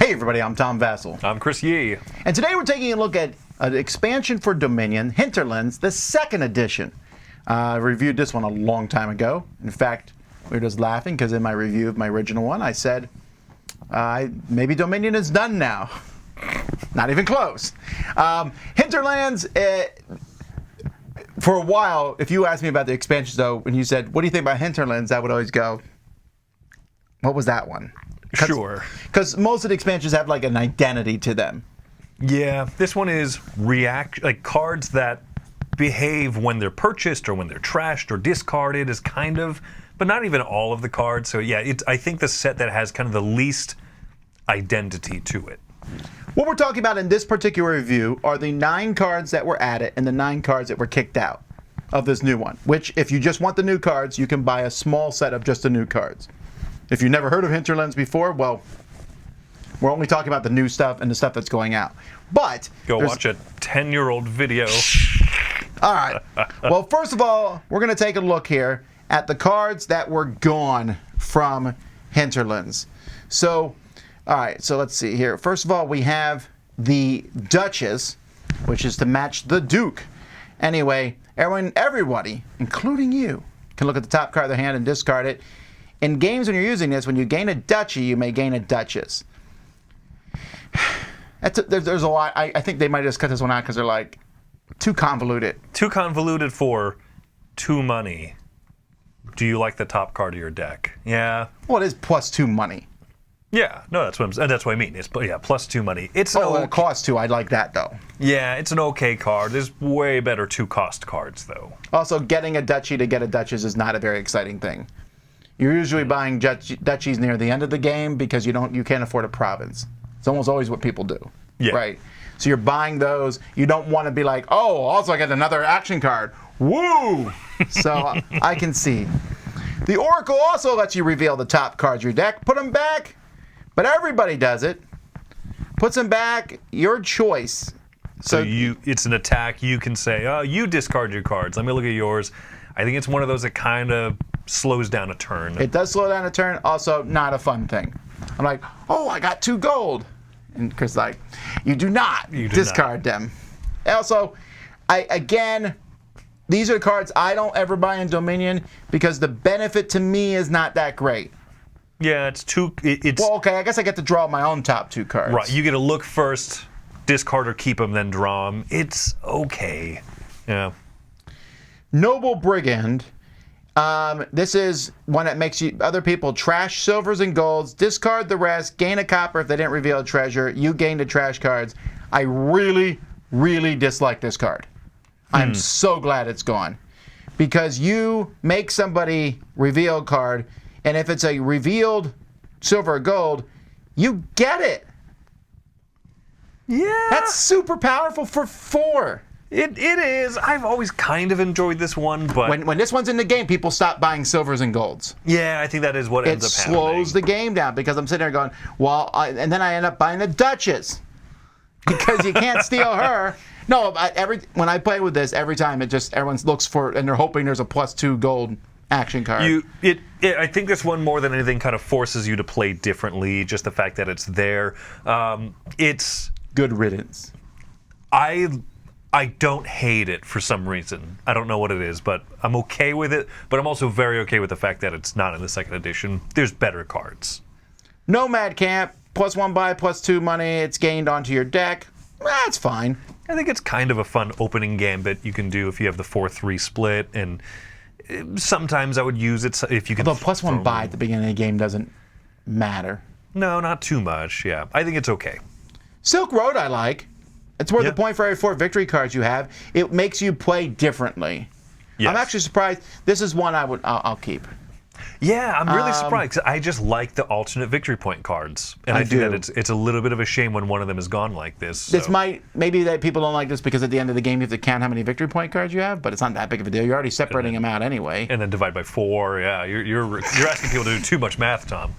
Hey everybody, I'm Tom Vassell. I'm Chris Yee. And today we're taking a look at an expansion for Dominion, Hinterlands, the second edition. I reviewed this one a long time ago. In fact, we were just laughing because in my review of my original one, I said, maybe Dominion is done now. Not even close. Hinterlands, for a while, if you asked me about the expansions though, and you said, what do you think about Hinterlands, I would always go, what was that one? Sure. Because most of the expansions have like an identity to them. Yeah, this one is like cards that behave when they're purchased or when they're trashed or discarded is kind of, but not even all of the cards. So yeah, I think the set that has kind of the least identity to it. What we're talking about in this particular review are the 9 cards that were added and the 9 cards that were kicked out of this new one. Which, if you just want the new cards, you can buy a small set of just the new cards. If you've never heard of Hinterlands before, well, we're only talking about the new stuff and the stuff that's going out. But go watch a 10-year-old video. All right. Well, first of all, we're going to take a look here at the cards that were gone from Hinterlands. So, all right. So let's see here. First of all, we have the Duchess, which is to match the Duke. Anyway, everybody, including you, can look at the top card of their hand and discard it. In games when you're using this, when you gain a duchy, you may gain a Duchess. There's a lot. I think they might just cut this one out because they're like too convoluted. Too convoluted for 2 money. Do you like the top card of your deck? Yeah. Well, it is +2 money. Yeah. No, that's what I mean. It's +2 money. It's it costs 2. I like that though. Yeah, it's an okay card. There's way better 2-cost cards though. Also, getting a duchy to get a Duchess is not a very exciting thing. You're usually buying duchies near the end of the game because you can't afford a province. It's almost always what people do. Yeah. Right? So you're buying those. You don't want to be like, oh, also I get another action card. Woo! So I can see. The Oracle also lets you reveal the top cards of your deck. Put them back. But everybody does it. Puts them back. Your choice. So it's an attack. You can say, oh, you discard your cards. Let me look at yours. I think it's one of those that kind of slows down a turn. It does slow down a turn. Also, not a fun thing. I'm like, oh, I got 2 gold. And Chris is like, you do not discard them. Also, again, these are the cards I don't ever buy in Dominion because the benefit to me is not that great. Yeah, it's well, okay, I guess I get to draw my own top 2 cards. Right, you get to look first, discard or keep them, then draw them. It's okay. Yeah. Noble Brigand. This is one that makes other people trash silvers and golds, discard the rest, gain a copper if they didn't reveal a treasure. You gain the trash cards. I really, really dislike this card. I'm so glad it's gone. Because you make somebody reveal a card, and if it's a revealed silver or gold, you get it. Yeah. That's super powerful for 4. It is. I've always kind of enjoyed this one, but when this one's in the game, people stop buying silvers and golds. Yeah, I think that is what ends up happening. It slows the game down because I'm sitting there going, well, and then I end up buying the Duchess because you can't steal her. No, when I play with this, every time everyone looks for and they're hoping there's a +2 gold action card. I think this one more than anything kind of forces you to play differently. Just the fact that it's there. It's good riddance. I don't hate it for some reason. I don't know what it is, but I'm okay with it. But I'm also very okay with the fact that it's not in the second edition. There's better cards. Nomad Camp, +1 buy, +2 money. It's gained onto your deck. That's fine. I think it's kind of a fun opening gambit you can do if you have the 4-3 split. And sometimes I would use it if you can. Although +1 buy at the beginning of the game doesn't matter. No, not too much. Yeah, I think it's okay. Silk Road I like. It's worth a point for every 4 victory cards you have. It makes you play differently. Yes. I'm actually surprised. This is one I'll keep. Yeah, I'm really surprised because I just like the alternate victory point cards, and I think that it's a little bit of a shame when one of them is gone like this. So. Maybe that people don't like this because at the end of the game you have to count how many victory point cards you have, but it's not that big of a deal. You're already separating them out anyway. And then divide by 4. Yeah, you're asking people to do too much math, Tom.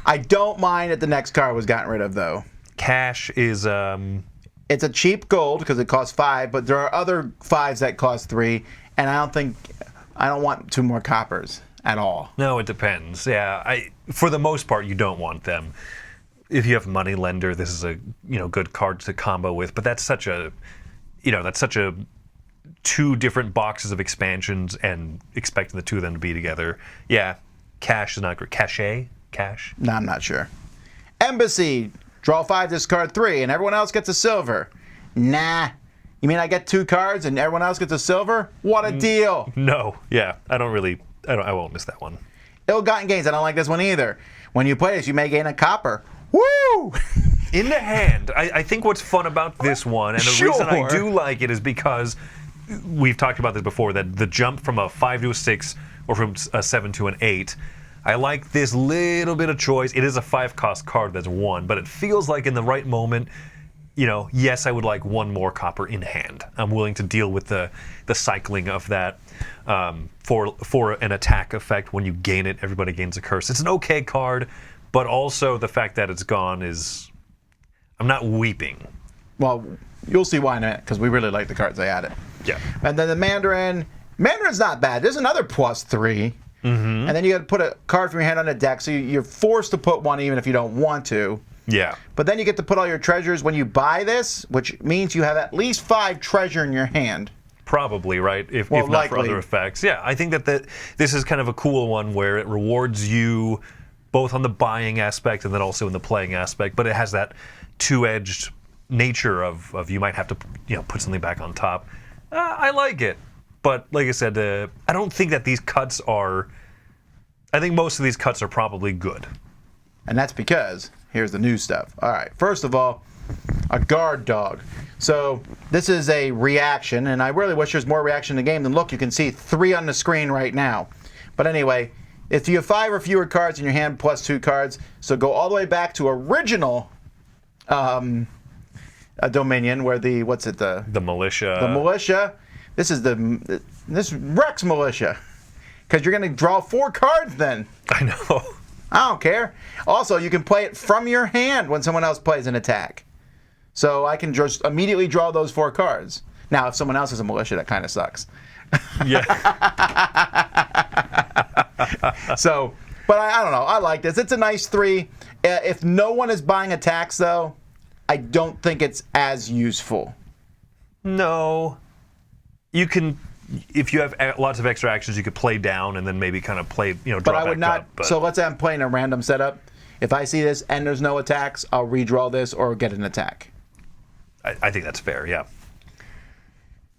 I don't mind that the next card was gotten rid of though. Cash is it's a cheap gold because it costs 5, but there are other 5s that cost 3, and I don't want 2 more coppers at all. No, it depends. Yeah, for the most part, you don't want them. if you have Moneylender, this is a good card to combo with. But that's such a two different boxes of expansions, and expecting the two of them to be together. Yeah, cash is not great. Cash. No, I'm not sure. Embassy, draw 5, discard 3, and everyone else gets a silver. Nah. You mean I get 2 cards and everyone else gets a silver? What a deal! No, yeah, I won't miss that one. Ill-gotten gains. I don't like this one either. When you play this, you may gain a copper. Woo! In the hand, I think what's fun about this one, and the reason I do like it is because we've talked about this before, that the jump from a 5 to a 6 or from a 7 to an 8, I like this little bit of choice. It is a 5-cost card that's 1, but it feels like in the right moment, yes, I would like 1 more copper in hand. I'm willing to deal with the cycling of that for an attack effect. When you gain it, everybody gains a curse. It's an okay card, but also the fact that it's gone is... I'm not weeping. Well, you'll see why in a minute, because we really like the cards they added. Yeah. And then the Mandarin's not bad. There's another +3. And then you got to put a card from your hand on the deck, so you're forced to put 1 even if you don't want to. Yeah. But then you get to put all your treasures when you buy this, which means you have at least 5 treasure in your hand. Probably, right? If not for other effects. Yeah, I think that this is kind of a cool one where it rewards you both on the buying aspect and then also in the playing aspect, but it has that two-edged nature of you might have to put something back on top. I like it. But like I said, I don't think that these cuts are... I think most of these cuts are probably good. And that's because, here's the new stuff. All right, first of all, a guard dog. So this is a reaction, and I really wish there's more reaction in the game than look. You can see 3 on the screen right now. But anyway, if you have 5 or fewer cards in your hand, +2 cards, so go all the way back to original Dominion, where the militia. The militia. This is this Rex militia, because you're going to draw 4 cards then. I know. I don't care. Also, you can play it from your hand when someone else plays an attack. So I can just immediately draw those 4 cards. Now, if someone else is a militia, that kind of sucks. Yeah. So, but I don't know. I like this. It's a nice 3. If no one is buying attacks, though, I don't think it's as useful. No. You can, if you have lots of extra actions, you could play down and then maybe kind of play, draw but I would back not. up. But so let's say I'm playing a random setup. If I see this and there's no attacks, I'll redraw this or get an attack. I think that's fair, yeah.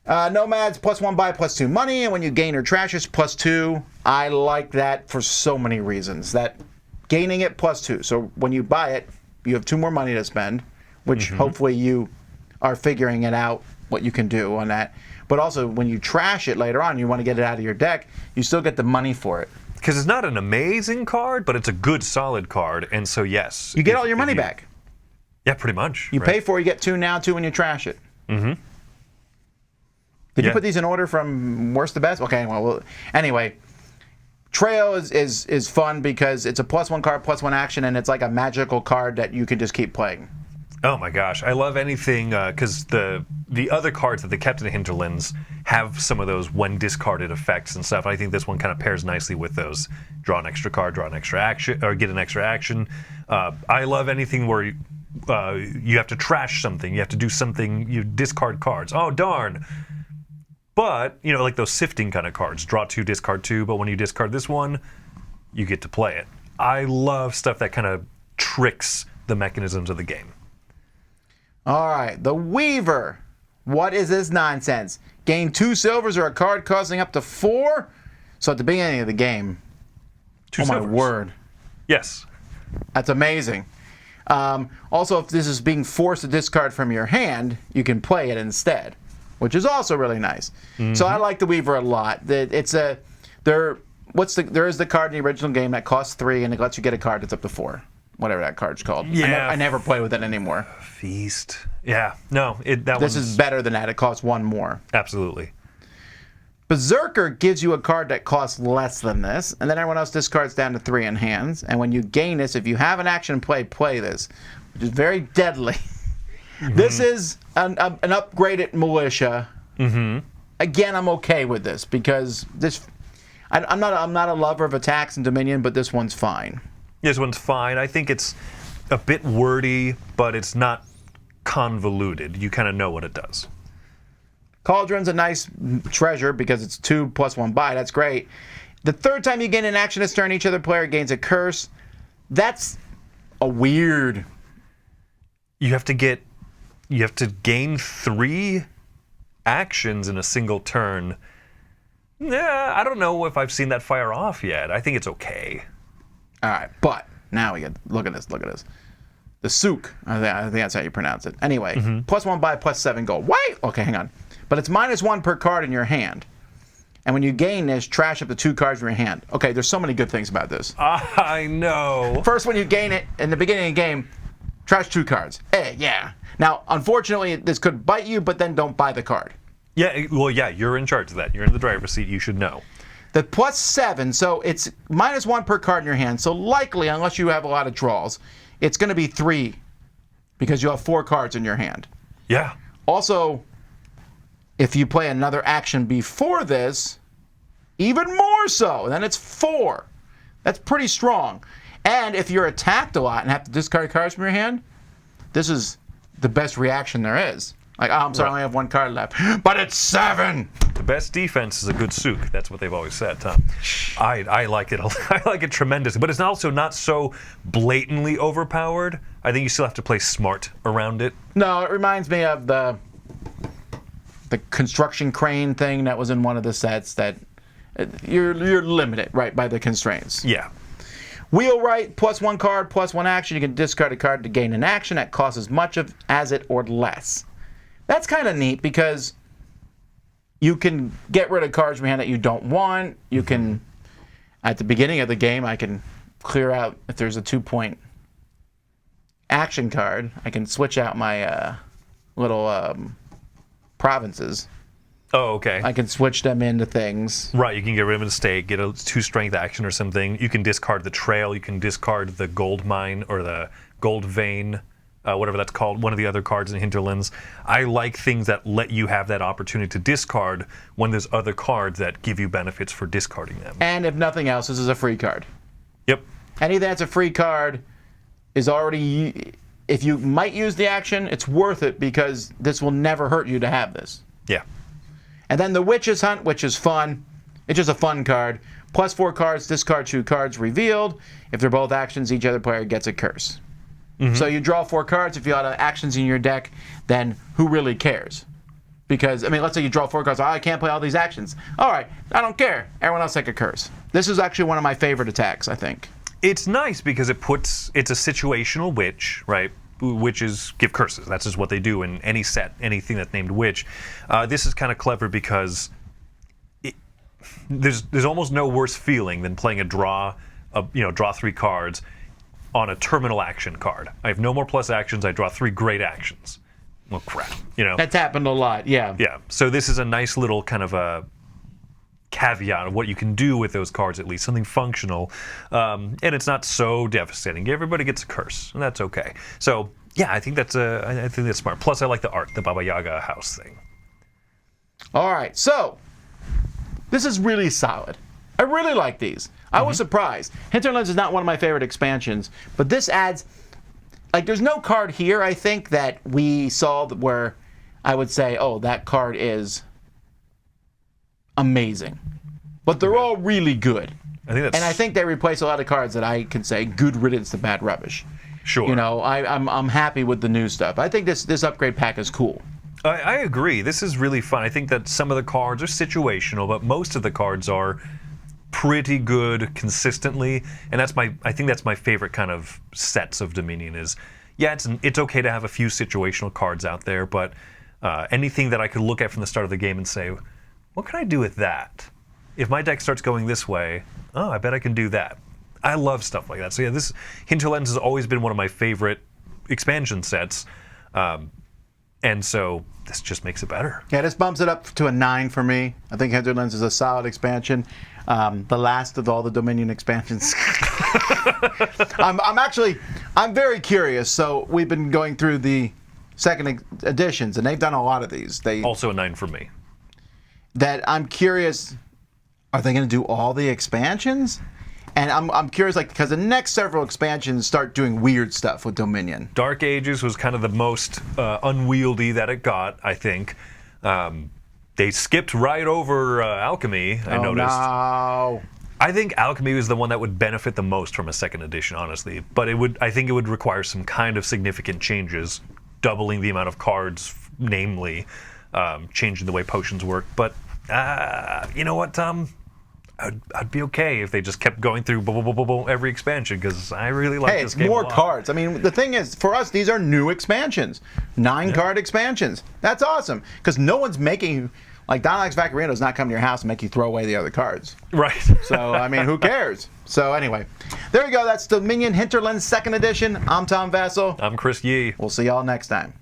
Nomads, +1 buy, +2 money, and when you gain or trash it's +2. I like that for so many reasons. That gaining it +2. So when you buy it, you have 2 more money to spend, which hopefully you are figuring it out what you can do on that. But also, when you trash it later on, you want to get it out of your deck, you still get the money for it. Because it's not an amazing card, but it's a good, solid card. And so, yes. You get all your money back. Yeah, pretty much. You pay for it, you get 2 now, 2 when you trash it. Mm-hmm. Did you put these in order from worst to best? Okay, well, anyway. Trail is fun because it's a +1 card, +1 action, and it's like a magical card that you can just keep playing. Oh my gosh, I love anything because the other cards that they kept in the Hinterlands have some of those when discarded effects and stuff. I think this one kind of pairs nicely with those. Draw an extra card, draw an extra action, or get an extra action. I love anything where you have to trash something, you have to do something, you discard cards. Oh darn! But like those sifting kind of cards, draw 2, discard 2. But when you discard this one, you get to play it. I love stuff that kind of tricks the mechanisms of the game. All right, the Weaver. What is this nonsense? Gain 2 silvers or a card costing up to 4? So at the beginning of the game. 2 silvers. My word. Yes. That's amazing. Also, if this is being forced to discard from your hand, you can play it instead, which is also really nice. So I like the Weaver a lot. There is the card in the original game that costs 3 and it lets you get a card that's up to 4. Whatever that card's called. Yeah. I never play with it anymore. Feast. Yeah. No, this is better than that. It costs 1 more. Absolutely. Berserker gives you a card that costs less than this, and then everyone else discards down to 3 in hands. And when you gain this, if you have an action play this, which is very deadly. This is an upgraded militia. Again, I'm okay with this because I'm not a lover of attacks in Dominion, but this one's fine. This one's fine. I think it's a bit wordy, but it's not convoluted. You kind of know what it does. Cauldron's a nice treasure because it's 2 plus 1 buy. That's great. The third time you gain an action this turn, each other player gains a curse. That's a weird. You have to gain 3 actions in a single turn. Yeah, I don't know if I've seen that fire off yet. I think it's okay. All right, but now we get look at this. The souk. I think that's how you pronounce it. Anyway, plus 1 buy, plus 7 gold. Wait. Okay, hang on. But it's -1 per card in your hand. And when you gain this, trash up the 2 cards in your hand. Okay, there's so many good things about this. I know. First, when you gain it in the beginning of the game, trash 2 cards. Hey, yeah. Now, unfortunately, this could bite you, but then don't buy the card. Yeah, well, yeah, you're in charge of that. You're in the driver's seat. You should know. The plus 7, so it's -1 per card in your hand. So likely, unless you have a lot of draws, it's going to be 3 because you have 4 cards in your hand. Yeah. Also, if you play another action before this, even more so. Then it's 4. That's pretty strong. And if you're attacked a lot and have to discard cards from your hand, this is the best reaction there is. Like, oh, I'm sorry, I only have 1 card left. But it's 7! The best defense is a good souk. That's what they've always said, Tom. I like it. I like it tremendously. But it's also not so blatantly overpowered. I think you still have to play smart around it. No, it reminds me of the construction crane thing that was in one of the sets that you're limited, right, by the constraints. Yeah. Wheelwright, plus 1 card, plus 1 action. You can discard a card to gain an action that costs as much as it or less. That's kind of neat because you can get rid of cards from your hand that you don't want. You can, at the beginning of the game, I can clear out, if there's a 2-point action card, I can switch out my little provinces. Oh, okay. I can switch them into things. Right, you can get rid of a mistake, get a 2-strength action or something. You can discard the trail. You can discard the gold mine or the gold vein, whatever that's called, one of the other cards in Hinterlands. I like things that let you have that opportunity to discard when there's other cards that give you benefits for discarding them. And if nothing else, this is a free card. Yep. Anything that's a free card is already, if you might use the action, it's worth it because this will never hurt you to have this. Yeah. And then the Witch's Hunt, which is fun. It's just a fun card. Plus 4 cards, discard 2 cards revealed. If they're both actions, each other player gets a curse. So you draw 4 cards. If you have actions in your deck, then who really cares? Because, I mean, let's say you draw 4 cards. Oh, I can't play all these actions. All right, I don't care. Everyone else take a curse. This is actually one of my favorite attacks, I think. It's nice because it's a situational witch, right? Witches give curses. That's just what they do in any set, anything that's named witch. This is kind of clever because there's almost no worse feeling than playing a draw 3 cards on a terminal action card. I have no more plus actions. I draw 3 great actions. Well, crap. That's happened a lot, yeah. Yeah. So this is a nice little kind of a caveat of what you can do with those cards, at least something functional, and it's not so devastating. Everybody gets a curse, and that's okay. So yeah, I think that's smart. Plus, I like the art, the Baba Yaga house thing. All right, so this is really solid. I really like these. I was surprised. Hinterlands is not one of my favorite expansions, but this adds, like, there's no card here, I think, that we saw where I would say, oh, that card is amazing. But they're all really good. And I think they replace a lot of cards that I can say, good riddance to bad rubbish. Sure. I'm happy with the new stuff. I think this upgrade pack is cool. I agree. This is really fun. I think that some of the cards are situational, but most of the cards are pretty good consistently, and I think that's my favorite kind of sets of Dominion is, yeah, it's okay to have a few situational cards out there, but anything that I could look at from the start of the game and say, what can I do with that? If my deck starts going this way, oh, I bet I can do that. I love stuff like that. So yeah, this Hinterlands has always been one of my favorite expansion sets, and so this just makes it better. Yeah, this bumps it up to a 9 for me. I think Hinterlands is a solid expansion. The last of all the Dominion expansions. I'm very curious. So we've been going through the second editions, and they've done a lot of these. Also a 9 for me. That I'm curious, are they going to do all the expansions? And I'm curious, like, because the next several expansions start doing weird stuff with Dominion. Dark Ages was kind of the most unwieldy that it got, I think. They skipped right over Alchemy, I noticed. No. I think Alchemy was the one that would benefit the most from a second edition, honestly. But I think it would require some kind of significant changes, doubling the amount of cards, namely, changing the way potions work. But you know what, Tom? I'd be okay if they just kept going through every expansion, because I really like this game a lot. Hey, it's more cards. I mean, the thing is, for us, these are new expansions. 9-card expansions. That's awesome, because no one's making... Like, Dynamax Vaccarino's not coming to your house and make you throw away the other cards. Right. So, I mean, who cares? So, anyway, there you go. That's Dominion Hinterlands 2nd Edition. I'm Tom Vassell. I'm Chris Yee. We'll see y'all next time.